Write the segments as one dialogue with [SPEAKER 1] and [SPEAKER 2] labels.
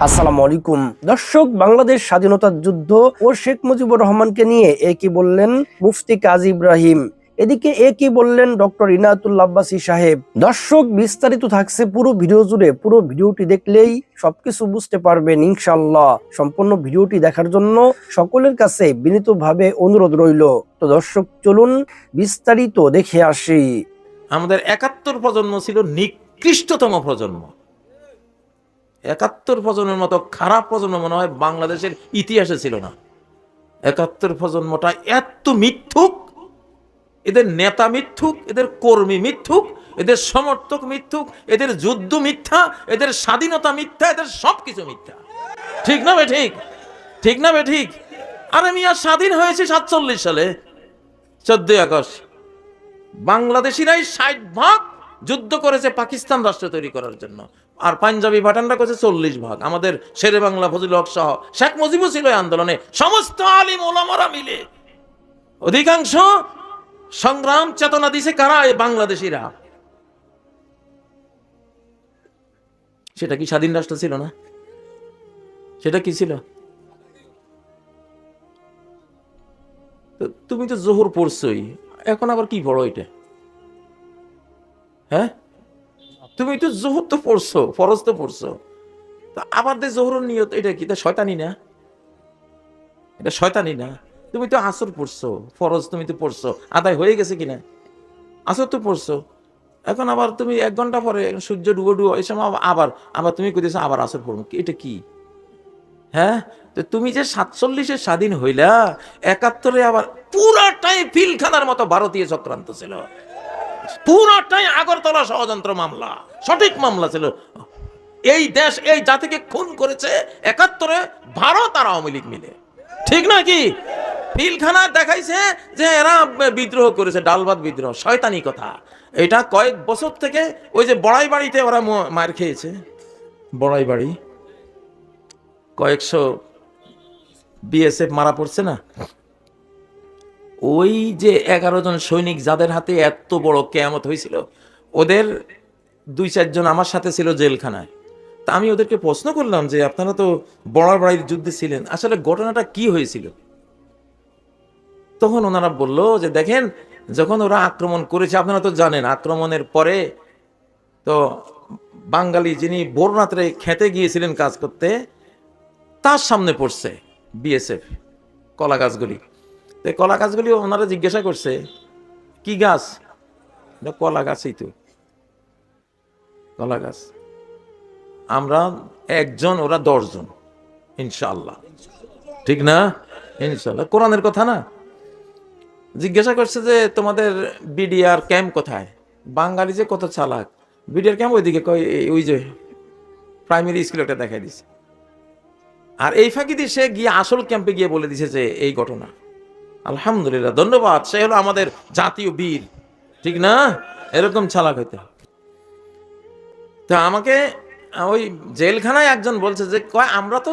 [SPEAKER 1] আসসালামু আলাইকুম দর্শক, বাংলাদেশ স্বাধীনতার যুদ্ধ ও শেখ মুজিবুর রহমানকে নিয়ে কি বললেন মুফতি কাজী ইব্রাহিম, এদিকে কি বললেন ডক্টর ইনায়েতুল্লাহ আব্বাসী সাহেব। দর্শক, বিস্তারিত থাকছে পুরো ভিডিও জুড়ে, পুরো ভিডিওটি দেখলেই সবকিছু বুঝতে পারবেন ইনশাআল্লাহ। সম্পূর্ণ ভিডিওটি দেখার জন্য সকলের কাছে বিনীতভাবে অনুরোধ রইল। তো দর্শক, চলুন বিস্তারিত দেখে আসি।
[SPEAKER 2] আমাদের ৭১ প্রজন্ম ছিল নিকৃষ্টতম প্রজন্ম। ৭১ প্রজন্মের মতো খারাপ প্রজন্ম মনে হয় বাংলাদেশের ইতিহাসে ছিল না। ৭১ প্রজন্মটা এত মিথ্যুক, এদের নেতা মিথ্যুক, এদের কর্মী মিথ্যুক, এদের সমর্থক মিথ্যুক, এদের যুদ্ধ মিথ্যা, এদের স্বাধীনতা মিথ্যা, এদের সবকিছু মিথ্যা। ঠিক না বে ঠিক? ঠিক না বে ঠিক? আরে মিয়া, স্বাধীন হয়েছে ৪৭ সালে ১৪ই আগস্ট। বাংলাদেশিরাই ৬০% যুদ্ধ করেছে পাকিস্তান রাষ্ট্র তৈরি করার জন্য, আর পাঞ্জাবি ভাটানরা করেছে ৪০%। আমাদের শেরে বাংলা ফজলুল হক সহ শেখ মুজিবও ছিল এই আন্দোলনে, সমস্ত আলিম ওলামারা মিলে অধিকাংশ সংগ্রাম চেতনা দিছে কারা? এই বাংলাদেশিরা। সেটা কি স্বাধীন রাষ্ট্র ছিল না? সেটা কি ছিল? তুমি তো জোহর পড়ছই, এখন আবার কি পড়ো এটা? হ্যাঁ, তুমি তো জোহর তো পড়ছো, ফরজ তো পড়ছো, তা আবার যে জোহরের নিয়ত, এটা কি? শয়তানি না? এটা শয়তানি না? তুমি তো আসর পড়ছো, ফরজ তুমি তো পড়ছো, আদায় হয়ে গেছে কিনা? আসর তো পড়ছো, এখন আবার তুমি ১ ঘন্টা পরে সূর্য ডুবো ডুবো এই সময় আবার আবার তুমি কইতেছো আবার আসর পড়বো, এটা কি? হ্যাঁ, তো তুমি যে ৪৭-এ স্বাধীন হইলা, ৭১-এ আবার পুরাটাই পিলখানার মতো ভারতীয় চক্রান্ত ছিল, পুরাটাই আগরতলা ষড়যন্ত্র মামলা, সঠিক মামলা ছিল। এই দেশ এই জাতিকে খুন করেছে ৭১-এ ভারত আর আওয়ামী লীগ মিলে। ঠিক না কি? পিলখানা দেখাইছে যে এরা বিদ্রোহ করেছে, ডালভাত বিদ্রোহ, শয়তানি কথা। এটা কয়েক বছর থেকে ওই যে বড়াই বাড়িতে ওরা মার খেয়েছে। বড়াই বাড়ি কয়েকশো বিএসএফ মারা পড়ছে না? ওই যে ১১ জন সৈনিক যাদের হাতে এত বড় কেয়ামত হয়েছিল, ওদের ২-৪ জন আমার সাথে ছিল জেলখানায়। তা আমি ওদেরকে প্রশ্ন করলাম যে আপনারা তো বড়াই বাড়ির যুদ্ধে ছিলেন, আসলে ঘটনাটা কি হয়েছিল? তখন ওনারা বলল যে দেখেন, যখন ওরা আক্রমণ করেছে, আপনারা তো জানেন, আক্রমণের পরে তো বাঙালি যিনি ভোর রাত্রে খেতে গিয়েছিলেন কাজ করতে, তার সামনে পড়ছে বিএসএফ কলা গাছগুলি। তো কলা গাছগুলি ওনারা জিজ্ঞাসা করছে কি গাছ? কলা গাছই তো, কলা গাছ। আমরা ১ জন, ওরা ১০ জন, ইনশাআল্লাহ। ঠিক না? ইনশাআল্লাহ, কোরআনের কথা না? জিজ্ঞাসা করছে যে তোমাদের বিডিআর ক্যাম্প কোথায়? বাঙালি যে কত চালাক, বিডিআর ক্যাম্প ওইদিকে, ওই যে প্রাইমারি স্কুল একটা দেখাই দিছে। আর এই ফাঁকি দিয়ে সে গিয়ে আসল ক্যাম্পে গিয়ে বলে দিছে যে এই ঘটনা। আলহামদুলিল্লাহ, ধন্যবাদ, সে হলো আমাদের জাতীয় বীর। ঠিক না? এরকম চালাক হইতে হবে। তা আমাকে ওই জেলখানায় একজন বলছে যে আমরা তো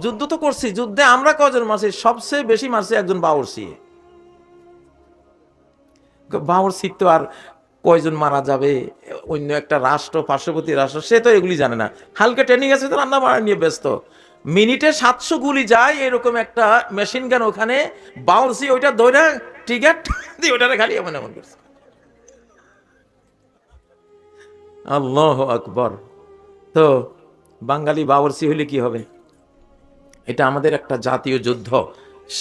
[SPEAKER 2] যুদ্ধ তো করছি, যুদ্ধে আমরা কজন মারছি? সবচেয়ে বেশি মারছি একজন বাবরসি। বাবরসির তো আর কয়জন মারা যাবে? অন্য একটা রাষ্ট্র, পার্শ্ববর্তী রাষ্ট্র, সে তো এগুলি জানে না। হালকা ট্রেনিং আছে তো, রান্না বাড়া নিয়ে ব্যস্ত। মিনিটে ৭০০ গুলি যায়, এরকম একটা মেশিন গান ওখানে, বাউরসি ওইটা ধরে টিকেট দিয়ে ওইটারে খালি এমন এমন করছে। আল্লাহু আকবার। তো বাঙালি বাবরসি হইলে কি হবে? এটা আমাদের একটা জাতীয় যুদ্ধ।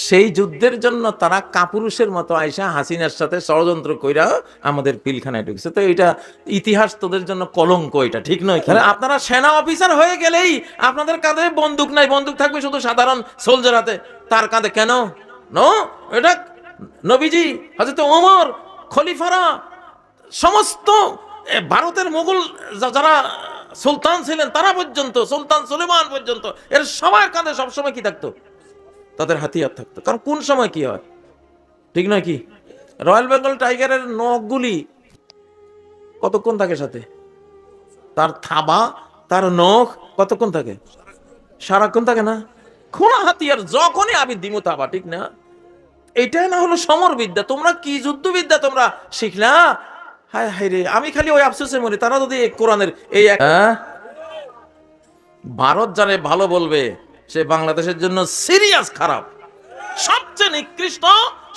[SPEAKER 2] সেই যুদ্ধের জন্য তারা কাপুরুষের মতো আয়সা হাসিনার সাথে ষড়যন্ত্র কইরা আমাদের পিলখানায় ঢুকছে। তো এটা ইতিহাস তোদের জন্য কলঙ্ক, এটা ঠিক নয়। আপনারা সেনা অফিসার হয়ে গেলেই আপনাদের কাঁধে বন্দুক নাই, বন্দুক থাকবে শুধু সাধারণ সোলজার হাতে। তার কাঁধে কেন? নো, এটা নবীজি, হযরত ওমর, খলিফারা, সমস্ত ভারতের মুঘল যারা সুলতান ছিলেন তারা পর্যন্ত, সুলতান সুলেমান পর্যন্ত, এর সবার কাঁধে সবসময় কি থাকতো? তাদের হাতিয়ার থাকতো। কারণ কোন সময় কি হয়, ঠিক নয় কি? রয়্যাল বেঙ্গল টাইগারের নখগুলি কতক্ষণ থাকে সাথে? তার থাবা, তার নখ কতক্ষণ থাকে? সারাক্ষণ থাকে না? খোলা হাতিয়ার যখনই আমি দিমু থাবা, ঠিক না? এটাই না হলো সমর বিদ্যা? তোমরা কি যুদ্ধবিদ্যা তোমরা শিখলা? হায় হায় রে, আমি খালি ওই আফসোসে মরি, তারা যদি কোরআনের এই ভারত যারে ভালো বলবে সে বাংলাদেশের জন্য সিরিয়াস খারাপ, সবচেয়ে নিকৃষ্ট,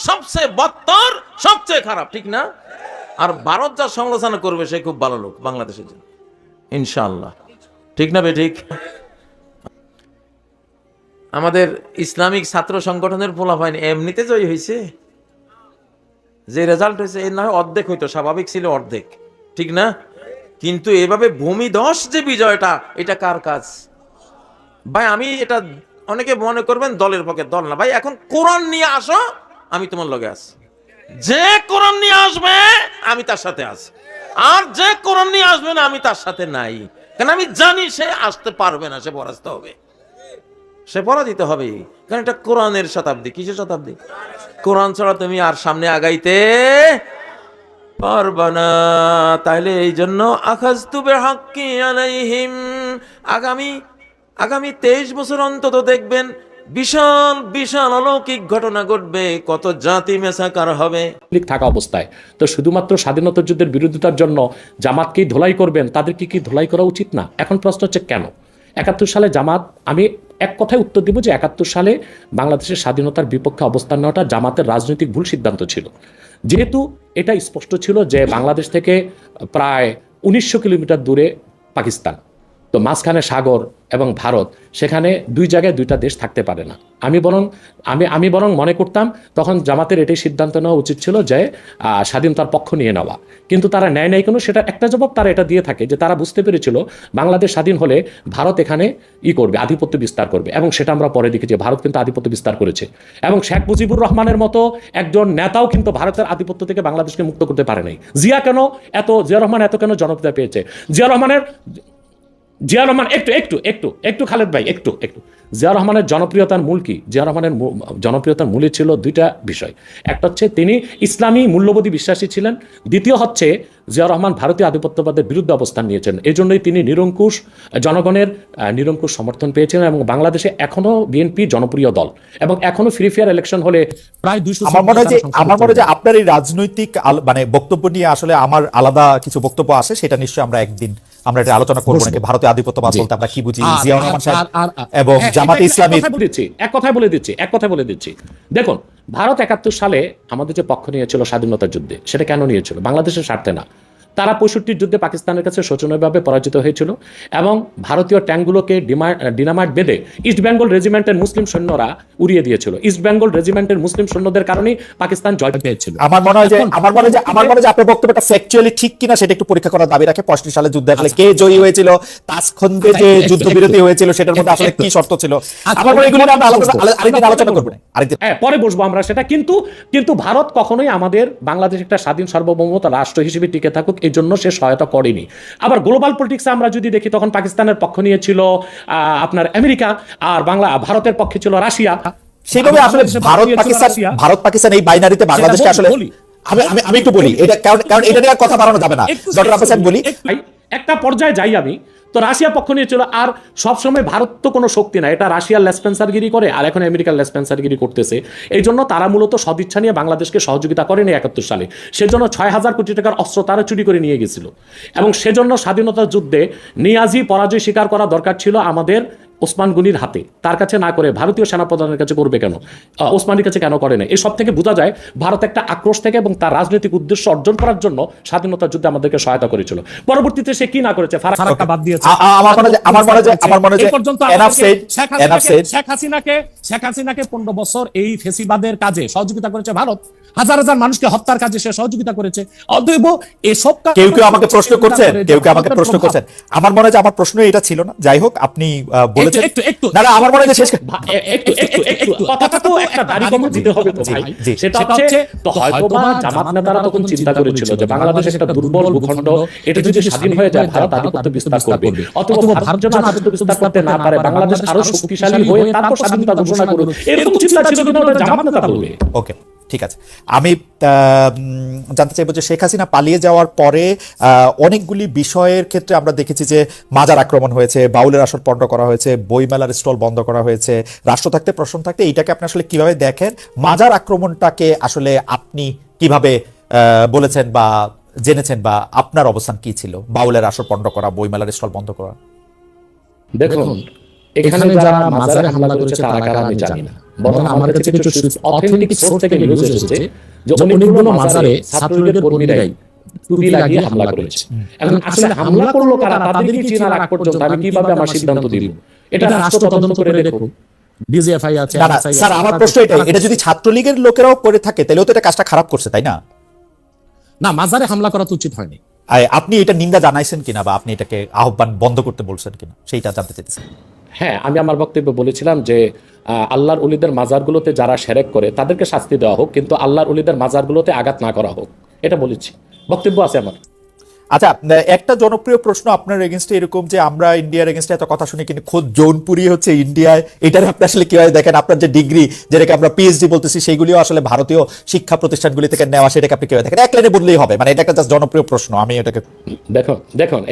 [SPEAKER 2] সবচেয়ে বত্তর, সবচেয়ে খারাপ, ঠিক না? আর ভারত যা সমালোচনা করবে সে খুব ভালো লোক বাংলাদেশের জন্য, ইনশাআল্লাহ। ঠিক না বে ঠিক? আমাদের ইসলামিক ছাত্র সংগঠনের ফলাফল এমনিতে জয়ী হয়েছে, যে রেজাল্ট হয়েছে এর না হয় অর্ধেক হইতো, স্বাভাবিক ছিল অর্ধেক, ঠিক না? কিন্তু এভাবে ভূমিধস যে বিজয়টা, এটা কার কাজ ভাই? আমি এটা, অনেকে মনে করবেন দলের পক্ষে, দল না ভাই, এখন কোরআন নিয়ে আসো, আমি তোমার লগে আছি। যে কোরআন নিয়ে আসবে আমি তার সাথে আছি, আর যে কোরআন নিয়ে আসবে না আমি তার সাথে নাই। কারণ আমি জানি সে আসতে পারবে না, সে পরাজিত হবে, সে পরাজিত হবে। কারণ এটা কোরআনের শতাব্দী। কিসের শতাব্দী? কোরআন ছাড়া তুমি আর সামনে আগাইতে পারবা না। তাইলে এই জন্য আখাযতু বিহাক্কি আলাইহিম, আগামী 23 বছর অন্তত দেখবেন বিশাল বিশাল অলৌকিক ঘটনা ঘটবে, কত জাতি মেসাকার হবে।
[SPEAKER 3] থাকা অবস্থায় তো শুধুমাত্র স্বাধীনতা যুদ্ধের বিরোধিতার জন্য জামাতকেই ধোলাই করবেন, তাদেরকে কি ধোলাই করা উচিত না? এখন প্রশ্ন হচ্ছে কেন 71 সালে জামাত, আমি এক কথায় উত্তর দিব যে 71 সালে বাংলাদেশের স্বাধীনতার বিপক্ষে অবস্থান নেওয়াটা জামাতের রাজনৈতিক ভুল সিদ্ধান্ত ছিল। যেহেতু এটা স্পষ্ট ছিল যে বাংলাদেশ থেকে প্রায় 1900 কিলোমিটার দূরে পাকিস্তান, তো মাঝখানে সাগর এবং ভারত, সেখানে দুই জায়গায় দুইটা দেশ থাকতে পারে না। আমি বরং মনে করতাম তখন জামাতের এটাই সিদ্ধান্ত নেওয়া উচিত ছিল যে স্বাধীনতার পক্ষ নিয়ে নেওয়া, কিন্তু তারা নেয় নাই কোনো। সেটা একটা জবাব তারা এটা দিয়ে থাকে যে তারা বুঝতে পেরেছিল বাংলাদেশ স্বাধীন হলে ভারত এখানে করবে, আধিপত্য বিস্তার করবে, এবং সেটা আমরা পরে দেখি যে ভারত কিন্তু আধিপত্য বিস্তার করেছে, এবং শেখ মুজিবুর রহমানের মতো একজন নেতাও কিন্তু ভারতের আধিপত্য থেকে বাংলাদেশকে মুক্ত করতে পারে নাই। জিয়া রহমান এত কেন জনপ্রিয়তা পেয়েছে? জিয়া রহমান একটু খালেদ ভাই, একটু জিয়া রহমানের জনপ্রিয়তার মূল কি? জিয়া রহমানের জনপ্রিয়তার মূলে ছিল দুইটা বিষয়। একটা হচ্ছে তিনি ইসলামী মূল্যবোধী বিশ্বাসী ছিলেন, দ্বিতীয় হচ্ছে জিয়া রহমান ভারতীয় আধিপত্যবাদের বিরুদ্ধে অবস্থান নিয়েছেন। এই জন্যই তিনি জনগণের নিরঙ্কুশ সমর্থন পেয়েছিলেন, এবং বাংলাদেশে এখনো বিএনপি জনপ্রিয় দল, এবং এখনো ফ্রি ফেয়ার ইলেকশন হলে প্রায় 200।
[SPEAKER 4] আমার মনে হয় যে আপনার এই রাজনৈতিক মানে বক্তব্য নিয়ে আসলে আমার আলাদা কিছু বক্তব্য আছে, সেটা নিশ্চয়ই আমরা একদিন আমরা এটা আলোচনা করবো নাকি, ভারতীয় আধিপত্যবাদ বলতে আমরা কি বুঝি, জিয়া রহমান সাহেব এবং জামাতে ইসলামী।
[SPEAKER 3] এক কথায় বলে দিচ্ছি, দেখুন, ভারত 71 সালে আমাদের যে পক্ষ নিয়েছিল স্বাধীনতার যুদ্ধে, সেটা কেন নিয়েছিল? বাংলাদেশের স্বার্থে না। তারা 65 যুদ্ধে পাকিস্তানের কাছে শোচনীয়ভাবে পরাজিত হয়েছিল, এবং ভারতীয় ট্যাঙ্কগুলোকে ডিনামাইট বেঁধে ইস্ট বেঙ্গল রেজিমেন্টের মুসলিম সৈন্যরা উড়িয়ে দিয়েছিল। ইস্ট বেঙ্গল রেজিমেন্টের মুসলিম সৈন্যদের কারণেই পাকিস্তান জয় পেয়েছিল।
[SPEAKER 4] আমার মনে হয় যে আপনার বক্তব্যটা ফ্যাকচুয়ালি ঠিক কিনা সেটা একটু পরীক্ষা করার দাবি রাখে। 65 সালে যুদ্ধে আসলে কে জয়ী হয়েছিল, তাসখন্দে যে যুদ্ধবিরতি হয়েছিল সেটার মধ্যে আসলে কি শর্ত ছিল, আমার মনে হয় এগুলো আমরা আরেকদিন আলোচনা করব।
[SPEAKER 3] হ্যাঁ, পরে বসবো আমরা সেটা। কিন্তু ভারত কখনোই আমাদের বাংলাদেশ একটা স্বাধীন সার্বভৌমত্ব রাষ্ট্র হিসেবে টিকে থাকুক এই জন্য সে সহায়তা করেনি। আবার গ্লোবাল পলিটিক্সে আমরা যদি দেখি, তখন পাকিস্তানের পক্ষ নিয়েছিল আপনার আমেরিকা, আর ভারতের পক্ষে ছিল রাশিয়া।
[SPEAKER 4] সেভাবে আসলে ভারত পাকিস্তান এই বাইনারিতে বাংলাদেশকে আসলে আমি একটু বলি, এটা কারণ এটা নিয়ে কথা বাড়ানো যাবে না। ডক্টর আব্বাস বলি,
[SPEAKER 3] একটা পর্যায়ে যাই আমি, তো রাশিয়া পক্ষ নিয়েছিল, আর সবসময় ভারত তো কোনো শক্তি না, এটা রাশিয়ার লেসপেন্সারগিরি করে, আর এখন আমেরিকার লেসপেন্সারগিরি করতেছে। এই জন্য তারা মূলত সদিচ্ছা নিয়ে বাংলাদেশকে সহযোগিতা করেনি 71 সালে। সেজন্য 6000 কোটি টাকার অস্ত্র তারা চুরি করে নিয়ে গেছিল, এবং সেজন্য স্বাধীনতা যুদ্ধে নিয়াজি পরাজয় স্বীকার করা দরকার ছিল আমাদের ওসমান গনির হাতে, তার কাছে না করে ভারতীয় সেনাপ্রধানের কাছে করবে কেন, ওসমানীর কাছে কেন করে না? এই সব থেকে বোঝা যায় ভারত একটা আক্রোশ থেকে এবং তার রাজনৈতিক উদ্দেশ্য অর্জন করার জন্য স্বাধীনতা যুদ্ধে আমাদেরকে সহায়তা করেছিল। পরবর্তীতে সে কি না করেছে, ফারাক্কা বাদ দিয়েছে।
[SPEAKER 4] আমার মনে হয়
[SPEAKER 3] শেখ হাসিনাকে 15 বছর এই ফেসিবাদের কাজে সহযোগিতা করেছে ভারত, হাজার হাজার মানুষকে হত্যার কাজে সে সহযোগিতা করেছে। অতএব এসব
[SPEAKER 4] কেউ আমাকে প্রশ্ন করছেন, আমার মনে হয় আমার প্রশ্ন এটা ছিল না। যাই হোক, আপনি বলেছেন না, আমার মনে হয় শেষ
[SPEAKER 3] কথাটা তো একটা দাড়ি কমা দিতে হবে তো ভাই। সেটা হচ্ছে তো হয়তোবা জামাত নেতারা তখন চিন্তা করেছিল যে বাংলাদেশ একটা দুর্বল ভূখণ্ড, এটা যদি স্বাধীন হয়ে যায় ভারত আধিপত্য বিস্তার করবে, অথবা ভারত যেন আধিপত্য বিস্তার করতে না পারে, বাংলাদেশ আরো শক্তিশালী হয়ে তারপর স্বাধীনতা ঘোষণা করবে, এরকম চিন্তা ছিল কিনা ওটা জামাত নেতা বলবে।
[SPEAKER 4] ওকে, ঠিক আছে। আমি জানতে চাইবো যে শেখ হাসিনা পালিয়ে যাওয়ার পরে অনেকগুলি বিষয়ের ক্ষেত্রে আমরা দেখেছি যে মাজার আক্রমণ হয়েছে, বাউলের আসর পণ্ড করা হয়েছে, বইমেলার স্টল বন্ধ করা হয়েছে, রাষ্ট্র থাকতে প্রশ্ন থাকতে। এইটাকে আপনি আসলে কিভাবে দেখেন? মাজার আক্রমণটাকে আসলে আপনি কিভাবে বলেছেন বা জেনেছেন, বা আপনার অবস্থান কি ছিল? বাউলের আসর পণ্ড করা, বইমেলার স্টল বন্ধ করা।
[SPEAKER 3] দেখুন, এখানে যারা মাজারে হামলা করেছে তারা কারা আমি জানি না, বরং আমার কাছে কিছু অথেন্টিক সোর্স থেকে নিউজ এসেছে যে অনেকগুলো মাজারে ছাত্রলীগের কর্মীরাই টুপি লাগিয়ে হামলা করেছে। এখন আসলে হামলা করলো কারা, তাদেরকে চেনার আগ পর্যন্ত আমি কিভাবে আমার সিদ্ধান্ত দিব? এটা রাষ্ট্র তদন্ত করে দেখুন।
[SPEAKER 5] ডিজিএফআই আছে,
[SPEAKER 4] না না স্যার, আমার প্রশ্ন এটাই, এটা যদি ছাত্রলীগের লোকেরাও করে থাকে তাহলেও তো এটা কাজটা খারাপ করছে, তাই না?
[SPEAKER 5] না, মাজারে হামলা করা তো উচিত হয়নি।
[SPEAKER 4] আপনি এটা নিন্দা জানাইছেন কিনা বা আপনি এটাকে আহ্বান বন্ধ করতে বলছেন কিনা সেইটা জানতে চাইতেছি।
[SPEAKER 3] হ্যাঁ, আমি আমার বক্তব্যে বলেছিলাম যে আল্লাহর ওলিদের মাজারগুলোতে যারা শিরক করে তাদেরকে শাস্তি দেওয়া হোক, কিন্তু আল্লাহর ওলিদের মাজারগুলোতে আঘাত না করা হোক, এটা বলেছি, বক্তব্য আছে আমার।
[SPEAKER 4] আচ্ছা, একটা জনপ্রিয় প্রশ্ন আপনার এগেনস্টে এরকম যে আমরা ইন্ডিয়ার এগেনস্টে এত কথা শুনি, কিন্তু খোদ জৌনপুরি হচ্ছে ইন্ডিয়ায়, এটার আপনি আসলে কিভাবে দেখেন? আপনার যে ডিগ্রি, যেটাকে আমরা পিএইচডি বলতেছি, সেইগুলিও আসলে ভারতীয় শিক্ষা প্রতিষ্ঠানগুলি থেকে নেওয়া, সেটাকে আপনি কিভাবে দেখেন? এক লাইনে বললেই হবে, মানে এটা একটা জাস্ট জনপ্রিয় প্রশ্ন, আমি এটাকে
[SPEAKER 3] দেখুন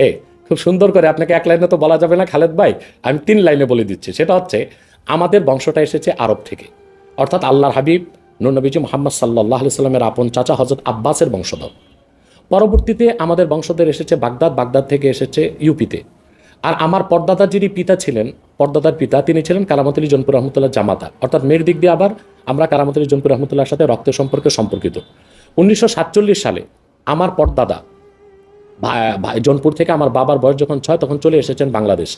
[SPEAKER 3] খুব সুন্দর করে, আপনাকে এক লাইনে তো বলা যাবে না খালেদ ভাই, আমি 3 লাইনে বলে দিচ্ছি। সেটা হচ্ছে, আমাদের বংশটা এসেছে আরব থেকে, অর্থাৎ আল্লাহর হাবিব নূর নবীজি মুহাম্মদ সাল্লাল্লাহু আলাইহি সাল্লামের আপন চাচা হযরত আব্বাসের বংশধর। পরবর্তীতে আমাদের বংশধর এসেছে বাগদাদ থেকে এসেছে ইউপিতে। আর আমার পরদাদা যিনি পিতা ছিলেন, পরদাদার পিতা, তিনি ছিলেন কারামত আলী জৌনপুর রহমতুল্লাহ জামাতা, অর্থাৎ মেয়ের দিক দিয়ে আবার আমরা কারামত আলী জৌনপুর রহমতুল্লাহর সাথে রক্তের সম্পর্কে সম্পর্কিত। 1947 সালে আমার পরদাদা জৌনপুর থেকে, আমার বাবার বয়স যখন 6 তখন চলে এসেছেন বাংলাদেশ।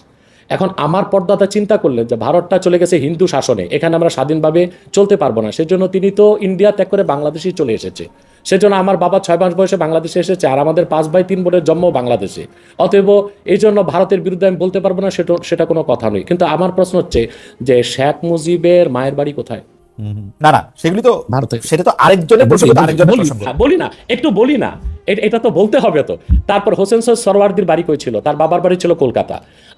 [SPEAKER 3] এখন আমার পরদাদা চিন্তা করলেন যে ভারতটা চলে গেছে হিন্দু শাসনে, এখানে আমরা স্বাধীনভাবে চলতে পারবো না, সেজন্য তিনি তো ইন্ডিয়া ত্যাগ করে বাংলাদেশেই চলে এসেছে। সেজন্য আমার বাবা 6 মাস বয়সে বাংলাদেশে এসেছে, আর আমাদের 5 ভাই 3 বোনের জন্ম বাংলাদেশে। অতএব এই জন্য ভারতের বিরুদ্ধে আমি বলতে পারবো না, সেটা কোনো কথা নয়। কিন্তু আমার প্রশ্ন হচ্ছে যে শেখ মুজিবের মায়ের বাড়ি কোথায়?
[SPEAKER 4] না না, সেগুলি তো
[SPEAKER 5] ভারতে।
[SPEAKER 4] সেটা তো আরেকজনের প্রসঙ্গ, আরেকজনের প্রসঙ্গ।
[SPEAKER 3] বলি না, এটা তো বলতে হবে তো। তারপর হোসেন সৈয়দ সরওয়ার্দির বাড়ি কই ছিল? তার বাবার বাড়ি ছিল কলকাতা।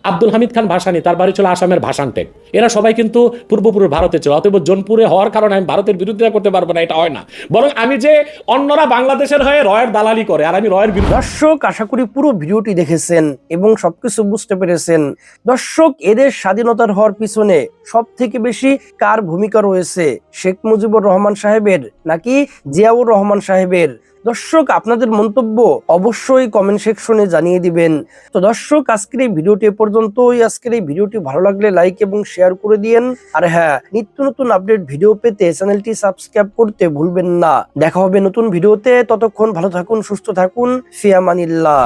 [SPEAKER 3] আব্দুল হামিদ খান ভাসানী, তার বাড়ি ছিল আসামের ভাসানটেক। এরা সবাই কিন্তু পূর্বপুরুষ ভারতে ছিল। অতএব জোনপুরে হওয়ার কারণে আমি ভারতের বিরুদ্ধে করতে পারবো না, এটা হয় না। বরং আমি যে অন্যরা বাংলাদেশের হয়ে রয়ের দালালি করে আর আমি রয়ের বিরুদ্ধে।
[SPEAKER 1] দর্শক, আশা করি পুরো ভিডিওটি দেখেছেন এবং সবকিছু বুঝতে পেরেছেন। দর্শক, এদের স্বাধীনতার হওয়ার পিছনে সব থেকে বেশি কার ভূমিকা রয়েছে? শেখ মুজিবুর রহমান সাহেবের নাকি জিয়াউর রহমান সাহেবের? দর্শক, আপনাদের মন্তব্য অবশ্যই কমেন্ট সেকশনে জানিয়ে দিবেন। তো দর্শক, আজকের এই ভিডিওটি পর্যন্তই। আজকের এই ভিডিওটি ভালো লাগলে লাইক এবং শেয়ার করে দিয়েন। আর হ্যাঁ, নিত্য নতুন আপডেট ভিডিও পেতে চ্যানেলটি সাবস্ক্রাইব করতে ভুলবেন না। দেখা হবে নতুন ভিডিওতে, ততক্ষণ ভালো থাকুন, সুস্থ থাকুন, ফি আমানিল্লাহ।